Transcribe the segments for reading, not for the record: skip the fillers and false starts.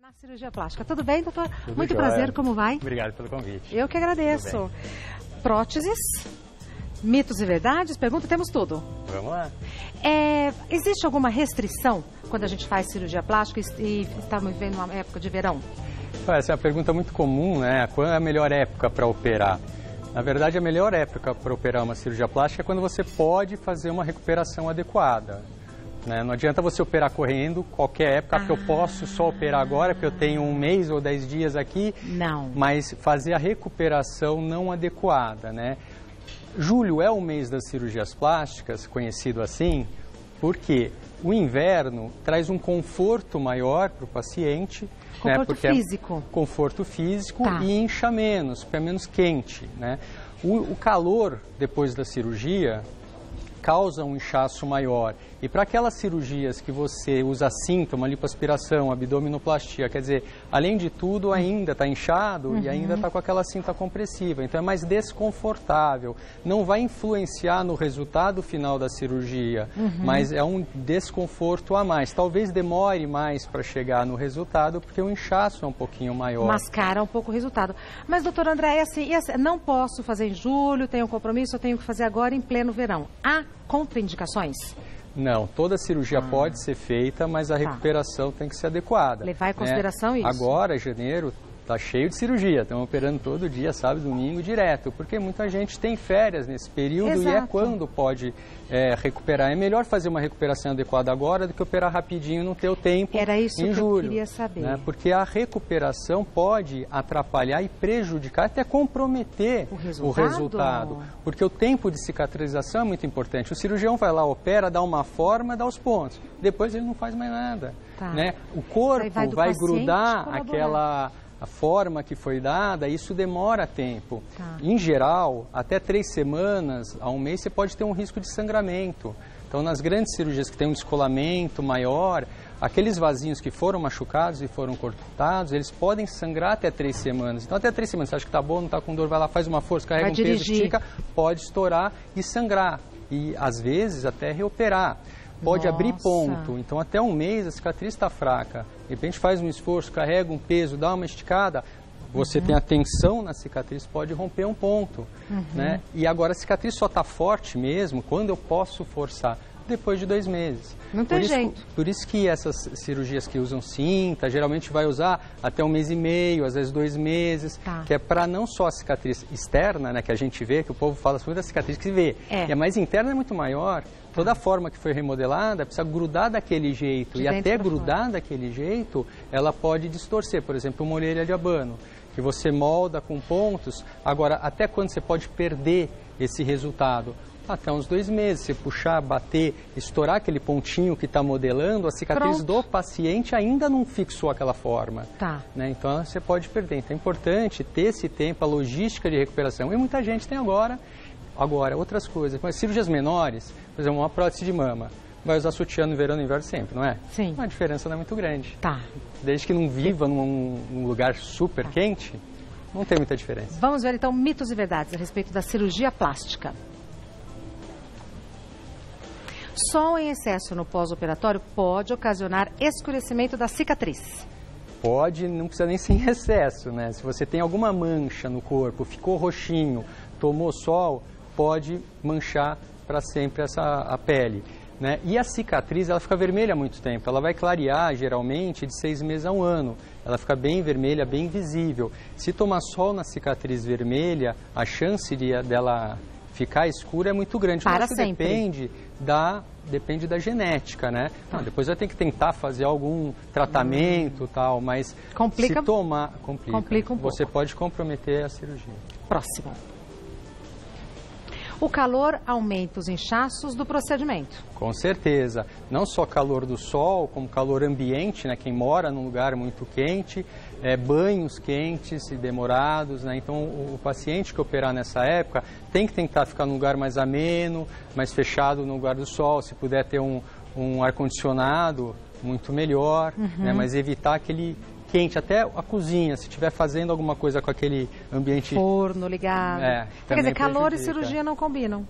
Na cirurgia plástica. Tudo bem, doutor? Tudo Muito jóia. prazer, como vai? Obrigado pelo convite. Eu que agradeço. Próteses, mitos e verdades, pergunta, temos tudo. Vamos lá. Existe alguma restrição quando a gente faz cirurgia plástica e estamos vivendo uma época de verão? Essa é uma pergunta muito comum, né? Qual é a melhor época para operar? Na verdade, a melhor época para operar uma cirurgia plástica é quando você pode fazer uma recuperação adequada. Né? Não adianta você operar correndo, qualquer época, porque eu posso só operar agora, porque eu tenho 1 mês ou 10 dias aqui. Não. Mas fazer a recuperação não adequada, né? Julho é o mês das cirurgias plásticas, conhecido assim, porque o inverno traz um conforto maior para o paciente. Conforto porque físico. Conforto físico Tá. E incha menos, porque é menos quente, né? O calor depois da cirurgia causa um inchaço maior. E para aquelas cirurgias que você usa cinta, uma lipoaspiração, abdominoplastia, quer dizer, além de tudo, ainda está inchado e ainda está com aquela cinta compressiva. Então é mais desconfortável. Não vai influenciar no resultado final da cirurgia, mas é um desconforto a mais. Talvez demore mais para chegar no resultado, porque o inchaço é um pouquinho maior. Mascara um pouco o resultado. Mas, doutor André, não posso fazer em julho, tenho um compromisso, eu tenho que fazer agora em pleno verão. Há contraindicações? Não, toda cirurgia pode ser feita, mas a recuperação tem que ser adequada. Levar em consideração isso. Agora, janeiro, está cheio de cirurgia. Estão operando todo dia, sábado, domingo, direto. Porque muita gente tem férias nesse período. Exato. E é quando pode recuperar. É melhor fazer uma recuperação adequada agora do que operar rapidinho e não ter o tempo em julho. Era isso que eu queria saber. Né? Porque a recuperação pode atrapalhar e prejudicar, até comprometer o resultado. Porque o tempo de cicatrização é muito importante. O cirurgião vai lá, opera, dá uma forma, dá os pontos. Depois ele não faz mais nada. Tá. Né? O corpo vai grudar colaborar. a forma que foi dada, isso demora tempo. Tá. Em geral, até 3 semanas a 1 mês, você pode ter um risco de sangramento. Então, nas grandes cirurgias que tem um descolamento maior, aqueles vasinhos que foram machucados e foram cortados, eles podem sangrar até 3 semanas. Então, até 3 semanas, você acha que está bom, não está com dor, vai lá, faz uma força, carrega um peso, estica, pode estourar e sangrar. E, às vezes, até reoperar. Pode abrir ponto, então até 1 mês a cicatriz está fraca. De repente faz um esforço, carrega um peso, dá uma esticada, você tem a tensão na cicatriz, pode romper um ponto. Né? E agora a cicatriz só está forte mesmo quando eu posso forçar, depois de 2 meses. Não tem jeito. Por isso que essas cirurgias que usam cinta, geralmente vai usar até 1 mês e meio, às vezes 2 meses, que é para não só a cicatriz externa, né, que a gente vê, que o povo fala sobre a cicatriz que se vê, e a mais interna é muito maior. Toda a forma que foi remodelada precisa grudar daquele jeito, e até grudar daquele jeito, ela pode distorcer, por exemplo, uma orelha de abano, que você molda com pontos. Agora, até quando você pode perder esse resultado? Até uns 2 meses, você puxar, bater, estourar aquele pontinho que está modelando, a cicatriz do paciente ainda não fixou aquela forma. Né? Então, você pode perder. Então, é importante ter esse tempo, a logística de recuperação. E muita gente tem agora outras coisas. Mas cirurgias menores, por exemplo, uma prótese de mama, vai usar sutiã no verão e no inverno sempre, não é? Sim. A diferença não é muito grande. Desde que não viva num lugar super quente, não tem muita diferença. Vamos ver, então, mitos e verdades a respeito da cirurgia plástica. Sol em excesso no pós-operatório pode ocasionar escurecimento da cicatriz. Pode, não precisa nem ser em excesso, né? Se você tem alguma mancha no corpo, ficou roxinho, tomou sol, pode manchar para sempre a pele. Né? E a cicatriz, ela fica vermelha há muito tempo. Ela vai clarear, geralmente, de 6 meses a 1 ano. Ela fica bem vermelha, bem visível. Se tomar sol na cicatriz vermelha, a chance dela ficar escura é muito grande. Para sempre. Depende da genética, né? Depois vai ter que tentar fazer algum tratamento tal, mas se tomar... Complica um pouco. Você pode comprometer a cirurgia. Próximo. O calor aumenta os inchaços do procedimento. Com certeza. Não só calor do sol, como calor ambiente, né? Quem mora num lugar muito quente, banhos quentes e demorados, né? Então, o paciente que operar nessa época tem que tentar ficar num lugar mais ameno, mais fechado no lugar do sol. Se puder ter um ar-condicionado, muito melhor, né? Mas evitar aquele quente, até a cozinha, se estiver fazendo alguma coisa com aquele ambiente... Forno ligado. Quer dizer, calor e cirurgia não combinam.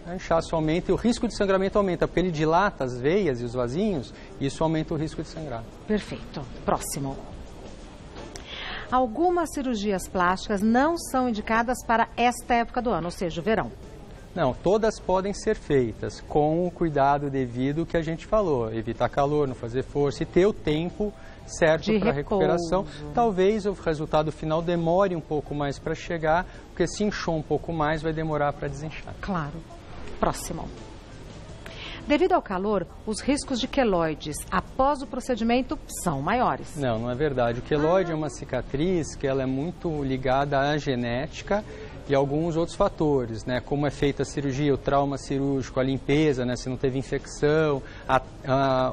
O inchaço aumenta e o risco de sangramento aumenta, porque ele dilata as veias e os vasinhos, e isso aumenta o risco de sangrar. Perfeito. Próximo. Algumas cirurgias plásticas não são indicadas para esta época do ano, ou seja, o verão. Não, todas podem ser feitas com o cuidado devido que a gente falou. Evitar calor, não fazer força e ter o tempo certo para a recuperação. Talvez o resultado final demore um pouco mais para chegar, porque se inchou um pouco mais, vai demorar para desinchar. Claro. Próximo. Devido ao calor, os riscos de queloides após o procedimento são maiores. Não, não é verdade. O queloide é uma cicatriz que ela é muito ligada à genética e alguns outros fatores, né? Como é feita a cirurgia, o trauma cirúrgico, a limpeza, né? Se não teve infecção,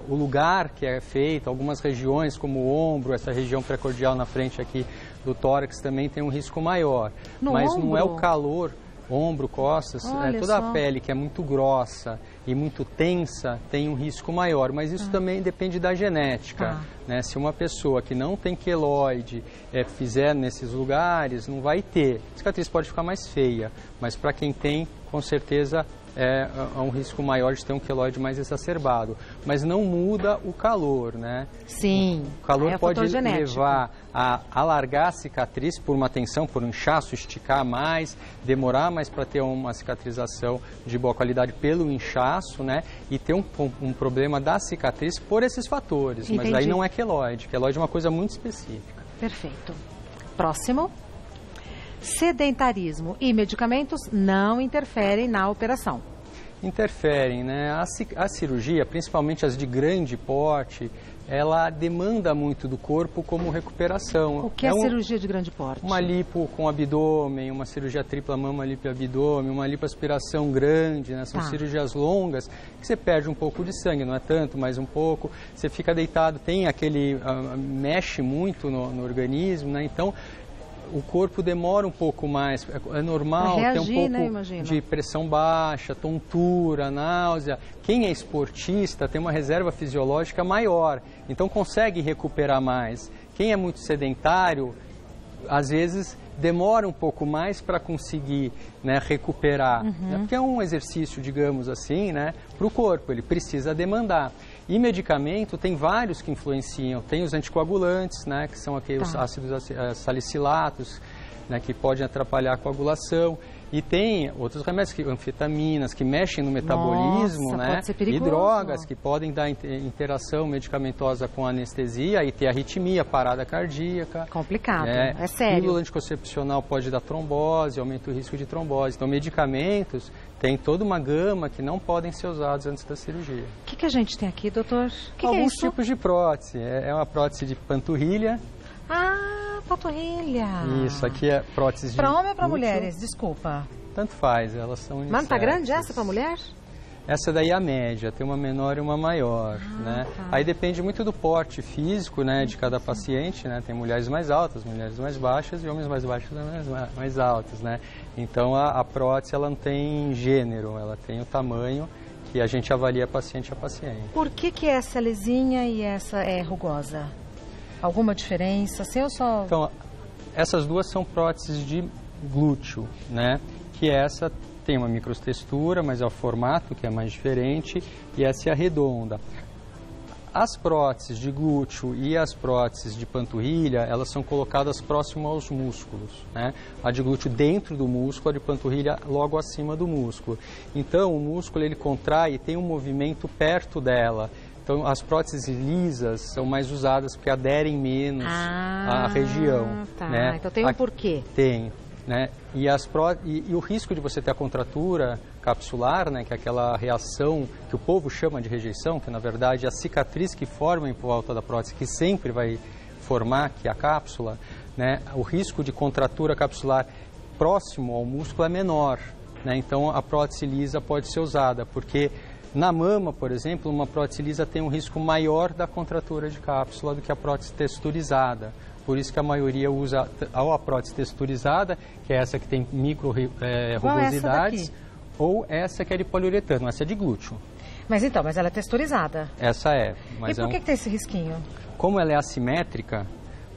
o lugar que é feito, algumas regiões como o ombro, essa região precordial na frente aqui do tórax também tem um risco maior. Mas não é o calor, ombro, costas, toda a pele que é muito grossa e muito tensa tem um risco maior, mas isso também depende da genética, né? Se uma pessoa que não tem queloide fizer nesses lugares, não vai ter. A cicatriz pode ficar mais feia, mas para quem tem, com certeza é um risco maior de ter um queloide mais exacerbado. Mas não muda o calor, né? Sim. O calor pode levar a alargar a cicatriz por uma tensão, por um inchaço, esticar mais, demorar mais para ter uma cicatrização de boa qualidade pelo inchaço, né? E ter um problema da cicatriz por esses fatores. Entendi. Mas aí não é queloide. Queloide é uma coisa muito específica. Perfeito. Próximo. Sedentarismo e medicamentos não interferem na operação. Interferem, né? A cirurgia, principalmente as de grande porte, ela demanda muito do corpo como recuperação. O que é cirurgia de grande porte? Uma lipo com abdômen, uma cirurgia tripla mama, lipo e abdômen, uma lipoaspiração grande, né? São cirurgias longas que você perde um pouco de sangue, não é tanto, mas um pouco. Você fica deitado, tem aquele... mexe muito no organismo, né? Então, o corpo demora um pouco mais, é normal ter um pouco de pressão baixa, tontura, náusea. Quem é esportista tem uma reserva fisiológica maior, então consegue recuperar mais. Quem é muito sedentário, às vezes demora um pouco mais para conseguir, né, recuperar, né? Porque é um exercício, digamos assim, né, para o corpo, ele precisa demandar. E medicamento, tem vários que influenciam. Tem os anticoagulantes, né, que são aqueles ácidos salicilatos, né, que podem atrapalhar a coagulação. E tem outros remédios, anfetaminas, que mexem no metabolismo, né? Pode ser perigoso. E drogas que podem dar interação medicamentosa com anestesia e ter arritmia, parada cardíaca. Complicado, é sério. Pílula anticoncepcional pode dar trombose, aumenta o risco de trombose. Então, medicamentos, tem toda uma gama que não podem ser usados antes da cirurgia. O que a gente tem aqui, doutor? Alguns tipos de prótese. É uma prótese de panturrilha. Panturrilha. Isso, aqui é prótese de... Para homem ou para mulheres? Desculpa. Tanto faz, elas são unissex. Mas tá grande essa para mulher? Essa daí é a média, tem uma menor e uma maior, né? Aí depende muito do porte físico, né, de cada paciente, né? Tem mulheres mais altas, mulheres mais baixas e homens mais baixos e mais altos, né? Então a prótese, ela não tem gênero, ela tem o tamanho que a gente avalia paciente a paciente. Por que essa é lisinha e essa é rugosa? Alguma diferença? Se eu só... Então, essas duas são próteses de glúteo, né? Que essa tem uma microtextura, mas é o formato que é mais diferente, e essa é a redonda. As próteses de glúteo e as próteses de panturrilha, elas são colocadas próximo aos músculos, né? A de glúteo dentro do músculo, a de panturrilha logo acima do músculo. Então, o músculo ele contrai e tem um movimento perto dela. Então, as próteses lisas são mais usadas porque aderem menos à região. Né? Então, tem um porquê. Tem. Né? E o risco de você ter a contratura capsular, né, que é aquela reação que o povo chama de rejeição, que na verdade é a cicatriz que forma em volta da prótese, que sempre vai formar, que é a cápsula, né? O risco de contratura capsular próximo ao músculo é menor, né? Então a prótese lisa pode ser usada, porque na mama, por exemplo, uma prótese lisa tem um risco maior da contratura de cápsula do que a prótese texturizada. Por isso que a maioria usa ou a prótese texturizada, que é essa que tem rugosidades, ou essa que é de poliuretano, essa é de glúteo. Mas ela é texturizada? Essa é. Mas e por que tem esse risquinho? Como ela é assimétrica,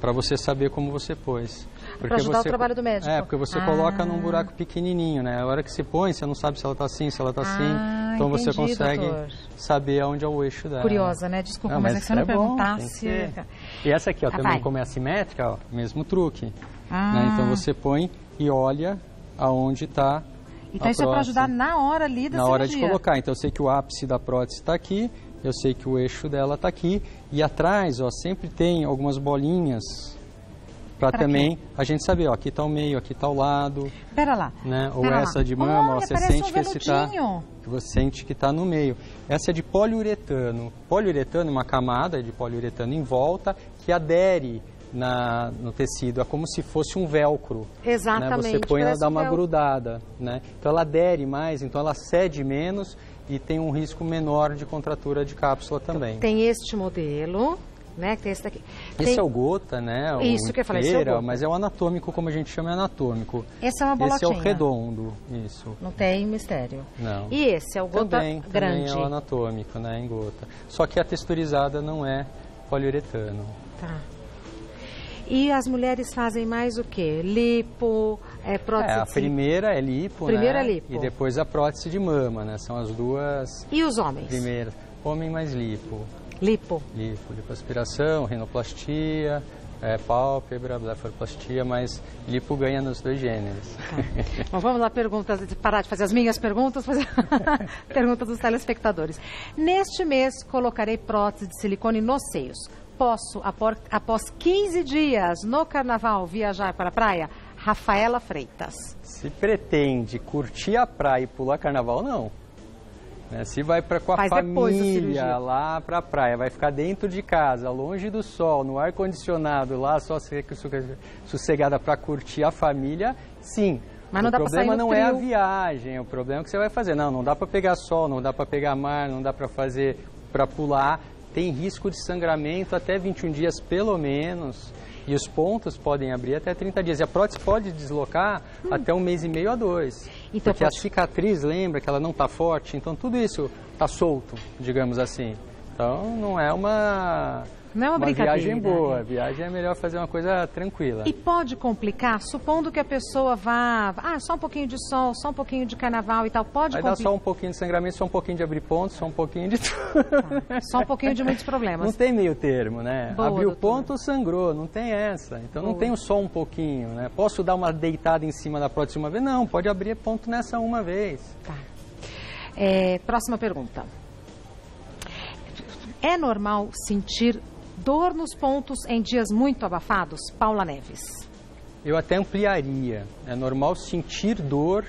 para você saber como você pôs. Para ajudar o trabalho do médico. Porque você coloca num buraco pequenininho, né? A hora que você põe, você não sabe se ela está assim, se ela está assim. Então entendi, você consegue doutor. Saber onde é o eixo dela. Curiosa, né? Desculpa, mas é que você não perguntasse. E essa aqui, ó, também como é assimétrica, ó, mesmo truque. Né? Então você põe e olha aonde está. Então isso é para ajudar na hora ali da cirurgia. Na hora de colocar. Então eu sei que o ápice da prótese está aqui, eu sei que o eixo dela está aqui. E atrás, ó, sempre tem algumas bolinhas para também a gente saber, ó, aqui está o meio, aqui está o lado. Pera lá. Né? Ou essa de mama, ó, você sente que esse tá, você sente que está no meio. Essa é de poliuretano. Poliuretano é uma camada de poliuretano em volta que adere no tecido, é como se fosse um velcro. Exatamente. Né? Você põe ela, dá uma grudada, né? Então ela adere mais, então ela cede menos e tem um risco menor de contratura de cápsula também. Então, tem este modelo, né? Tem esse daqui. Esse é o gota, né? Isso que eu falei, esse é o gota. Mas é o anatômico, como a gente chama, é anatômico. Esse é uma bolotinha. Esse é o redondo, isso. Não tem mistério. Não. E esse é o gota grande. Também é o anatômico, né? Em gota. Só que a texturizada não é poliuretano. Tá. E as mulheres fazem mais o quê? Lipo, prótese a primeira é lipo, Primeira né? é lipo. E depois a prótese de mama, né? São as duas. E os homens? Primeiras. Homem mais lipo. Lipo? Lipoaspiração, rinoplastia, pálpebra, blefaroplastia, mas lipo ganha nos dois gêneros. Tá. Bom, vamos lá, parar de fazer as minhas perguntas, fazer perguntas dos telespectadores. Neste mês, colocarei prótese de silicone nos seios. Posso, após 15 dias no carnaval, viajar para a praia? Rafaela Freitas. Se pretende curtir a praia e pular carnaval, não. Se vai com a família lá para a praia, vai ficar dentro de casa, longe do sol, no ar-condicionado, lá só sossegada para curtir a família, sim. Mas não dá pra sair no não frio. É a viagem, o problema é que você vai fazer. Não dá para pegar sol, não dá para pegar mar, não dá para fazer, para pular. Tem risco de sangramento até 21 dias pelo menos. E os pontos podem abrir até 30 dias. E a prótese pode deslocar até 1 mês e meio a 2. Então, porque a cicatriz, lembra que ela não está forte, então tudo isso está solto, digamos assim. Então não é uma viagem boa. A viagem é melhor fazer uma coisa tranquila. E pode complicar, supondo que a pessoa vá... só um pouquinho de sol, só um pouquinho de carnaval e tal. Vai dar só um pouquinho de sangramento, só um pouquinho de abrir pontos, só um pouquinho de tudo. Tá. Só um pouquinho de muitos problemas. Não tem meio termo, né? Boa, abriu doutora. ponto, sangrou, não tem essa. Então não tem só um pouquinho, né? Posso dar uma deitada em cima da prótese uma vez? Não, pode abrir ponto nessa uma vez. Tá. Próxima pergunta. É normal sentir dor nos pontos em dias muito abafados? Paula Neves. Eu até ampliaria. É normal sentir dor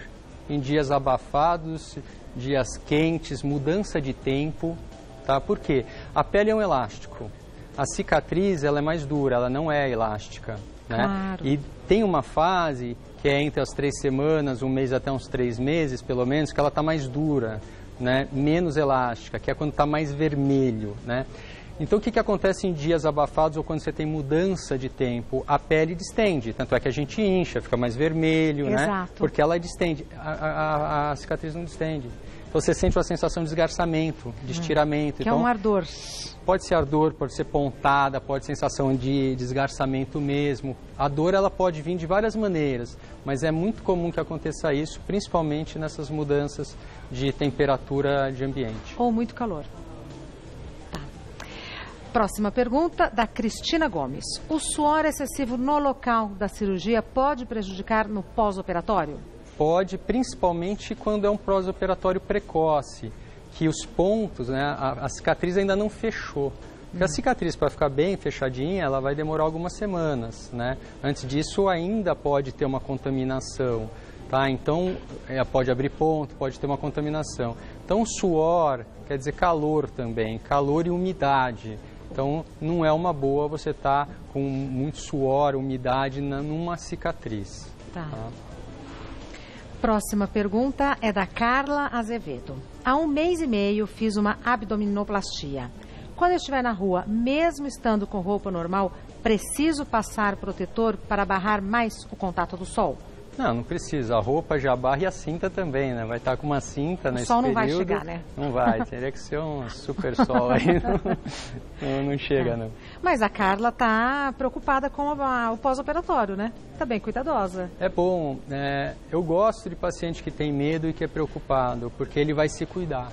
em dias abafados, dias quentes, mudança de tempo, tá? Por quê? A pele é um elástico. A cicatriz, ela é mais dura, ela não é elástica, né? Claro. E tem uma fase que é entre as 3 semanas, 1 mês até uns 3 meses, pelo menos, que ela está mais dura, né? Menos elástica, que é quando está mais vermelho, né? Então, o que acontece em dias abafados ou quando você tem mudança de tempo? A pele distende, tanto é que a gente incha, fica mais vermelho, Exato. né? Porque ela distende, a cicatriz não distende. Então, você sente uma sensação de desgarçamento, de estiramento. Que então, é um ardor. Pode ser ardor, pode ser pontada, pode ser sensação de desgarçamento mesmo. A dor, ela pode vir de várias maneiras, mas é muito comum que aconteça isso, principalmente nessas mudanças de temperatura de ambiente. Ou muito calor. Próxima pergunta, da Cristina Gomes. O suor excessivo no local da cirurgia pode prejudicar no pós-operatório? Pode, principalmente quando é um pós-operatório precoce, que os pontos, né, a cicatriz ainda não fechou. Porque a cicatriz, para ficar bem fechadinha, ela vai demorar algumas semanas, né? Antes disso, ainda pode ter uma contaminação, tá? Então, pode abrir ponto, pode ter uma contaminação. Então, suor quer dizer calor também, calor e umidade. Então, não é uma boa você estar com muito suor, umidade numa cicatriz. Tá. Próxima pergunta é da Carla Azevedo. Há 1 mês e meio fiz uma abdominoplastia. Quando eu estiver na rua, mesmo estando com roupa normal, preciso passar protetor para barrar mais o contato do sol? Não precisa. A roupa já barra e a cinta também, né? Vai estar com uma cinta nesse período. O sol não vai chegar, né? Não vai. Teria que ser um super sol aí. Não chega, não. Mas a Carla está preocupada com o pós-operatório, né? Está bem cuidadosa. É bom. Eu gosto de paciente que tem medo e que é preocupado, porque ele vai se cuidar.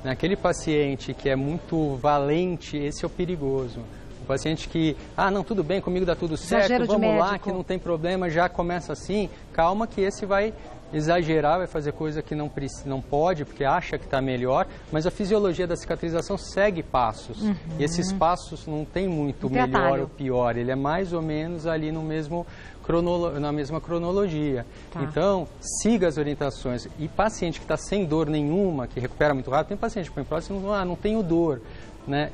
Aquele paciente que é muito valente, esse é o perigoso. O paciente que, não, tudo bem, comigo dá tudo certo, vamos lá, que não tem problema, já começa assim, calma que esse vai exagerar, vai fazer coisa que não pode, porque acha que está melhor, mas a fisiologia da cicatrização segue passos. E esses passos não tem muito melhor ou pior, ele é mais ou menos ali no mesmo na mesma cronologia. Tá. Então, siga as orientações. E paciente que está sem dor nenhuma, que recupera muito rápido, tem paciente que põe prótese e não tenho dor, né?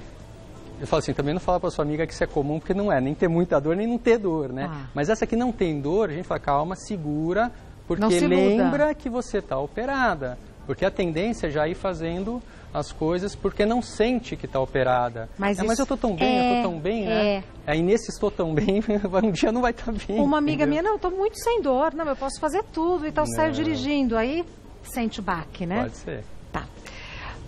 Eu falo assim, também não fala para sua amiga que isso é comum, porque não é, nem ter muita dor, nem não ter dor, né? Mas essa que não tem dor, a gente fala, calma, segura, porque lembra que você está operada. Porque a tendência é já ir fazendo as coisas porque não sente que está operada. Mas eu estou tão bem, eu estou tão bem, né? Aí nesse estou tão bem, um dia não vai estar bem. Uma amiga minha, não, eu estou muito sem dor, não, eu posso fazer tudo e tal, saio dirigindo, aí sente o baque, né? Pode ser. Tá.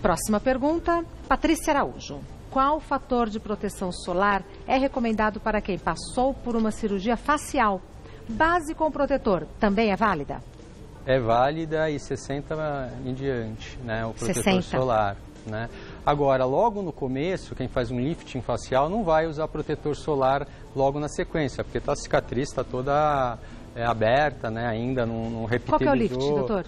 Próxima pergunta, Patrícia Araújo. Qual fator de proteção solar é recomendado para quem passou por uma cirurgia facial? Base com protetor também é válida? É válida e 60 em diante, né? O protetor solar, né? Agora, logo no começo, quem faz um lifting facial não vai usar protetor solar logo na sequência, porque a cicatriz está toda aberta, né? Ainda não reptilizou. Qual que é o lifting, doutor?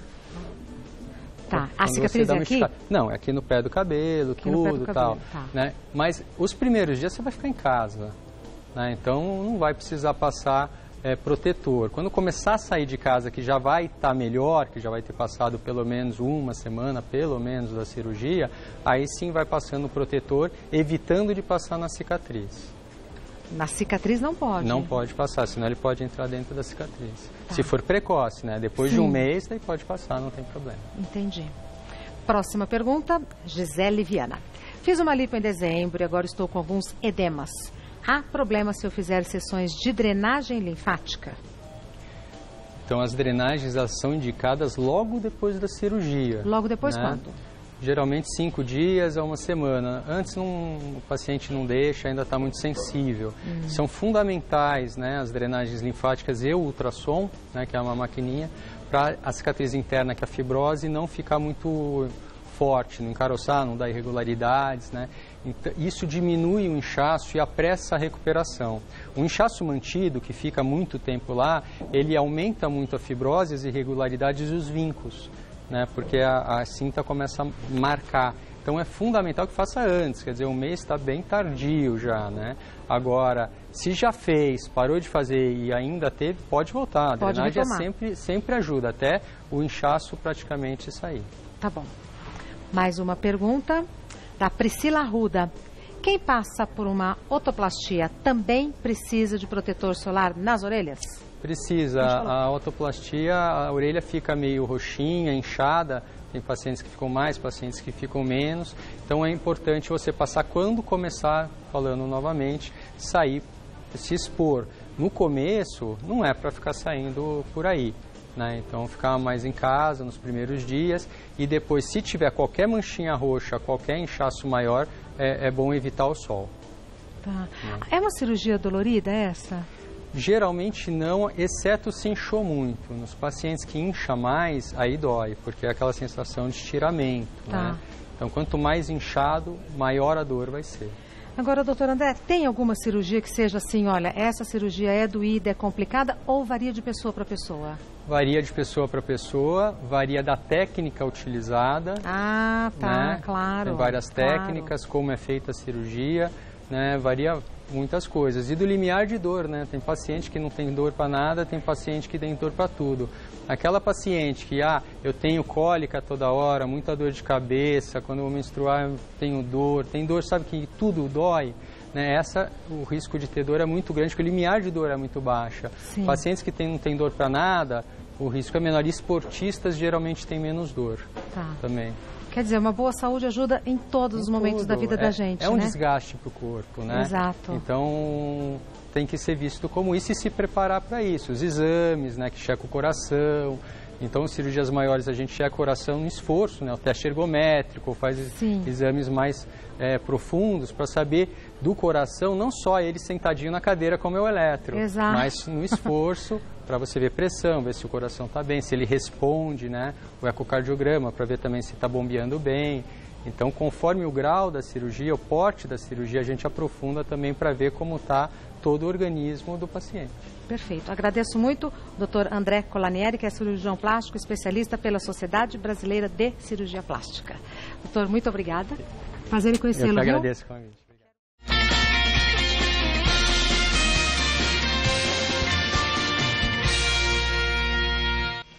Tá, a cicatriz é aqui? Não, é aqui no pé do cabelo, aqui tudo e tal. Tá. Né? Mas os primeiros dias você vai ficar em casa, né? Então não vai precisar passar protetor. Quando começar a sair de casa, que já vai estar melhor, que já vai ter passado pelo menos uma semana, pelo menos, da cirurgia, aí sim vai passando o protetor, evitando de passar na cicatriz. Na cicatriz não pode? Não pode passar, senão ele pode entrar dentro da cicatriz. Tá. Se for precoce, né? Depois de um mês, daí pode passar, não tem problema. Entendi. Próxima pergunta, Gisele Viana. Fiz uma lipo em dezembro e agora estou com alguns edemas. Há problema se eu fizer sessões de drenagem linfática? Então, as drenagens elas são indicadas logo depois da cirurgia. Logo depois, né? Quanto? Geralmente 5 dias a uma semana. Antes o paciente não deixa, ainda está muito sensível. São fundamentais, né, as drenagens linfáticas e o ultrassom, né, que é uma maquininha, para a cicatriz interna, que é a fibrose, não ficar muito forte, não encaroçar, não dar irregularidades, né? Então, isso diminui o inchaço e apressa a recuperação. O inchaço mantido, que fica muito tempo lá, ele aumenta muito a fibrose, as irregularidades e os vincos, né? Porque a cinta começa a marcar. Então é fundamental que faça antes, quer dizer, um mês está bem tardio já, né? Agora, se já fez, parou de fazer e ainda teve, pode voltar. A drenagem sempre ajuda, até o inchaço praticamente sair. Tá bom. Mais uma pergunta da Priscila Arruda. Quem passa por uma otoplastia também precisa de protetor solar nas orelhas? Precisa. A otoplastia, a orelha fica meio roxinha, inchada. Tem pacientes que ficam mais, pacientes que ficam menos. Então é importante você passar quando começar, falando novamente, sair, se expor. No começo, não é para ficar saindo por aí, né? Então ficar mais em casa nos primeiros dias e depois, se tiver qualquer manchinha roxa, qualquer inchaço maior, é bom evitar o sol. Tá. É uma cirurgia dolorida essa? Geralmente não, exceto se inchou muito. Nos pacientes que incha mais, aí dói, porque é aquela sensação de estiramento, né? Então, quanto mais inchado, maior a dor vai ser. Agora, doutor André, tem alguma cirurgia que seja assim, olha, essa cirurgia é doída, é complicada, ou varia de pessoa para pessoa? Varia de pessoa para pessoa, varia da técnica utilizada. Ah, tá, né? claro. Tem várias técnicas, como é feita a cirurgia, né? Varia muitas coisas. E do limiar de dor, né? Tem paciente que não tem dor para nada, tem paciente que tem dor para tudo. Aquela paciente que, eu tenho cólica toda hora, muita dor de cabeça, quando eu vou menstruar eu tenho dor, sabe que tudo dói, né? O risco de ter dor é muito grande, porque o limiar de dor é muito baixa. Sim. Pacientes que não têm dor para nada, o risco é menor. E esportistas geralmente têm menos dor também. Quer dizer, uma boa saúde ajuda em todos os momentos da vida da gente, né? É um desgaste para o corpo, né? Exato. Então, tem que ser visto como isso e se preparar para isso. Os exames, né, que checa o coração. Então, cirurgias maiores a gente checa o coração no esforço, né, o teste ergométrico, faz exames mais profundos para saber do coração, não só ele sentadinho na cadeira como é o eletro, mas no esforço para você ver pressão, ver se o coração está bem, se ele responde, né, o ecocardiograma para ver também se está bombeando bem. Então, conforme o grau da cirurgia, o porte da cirurgia, a gente aprofunda também para ver como está todo o organismo do paciente. Perfeito. Agradeço muito o Dr. André Colanieri, que é cirurgião plástico, especialista pela Sociedade Brasileira de Cirurgia Plástica. Doutor, muito obrigada. Prazer em conhecê-lo. Eu que agradeço o convite.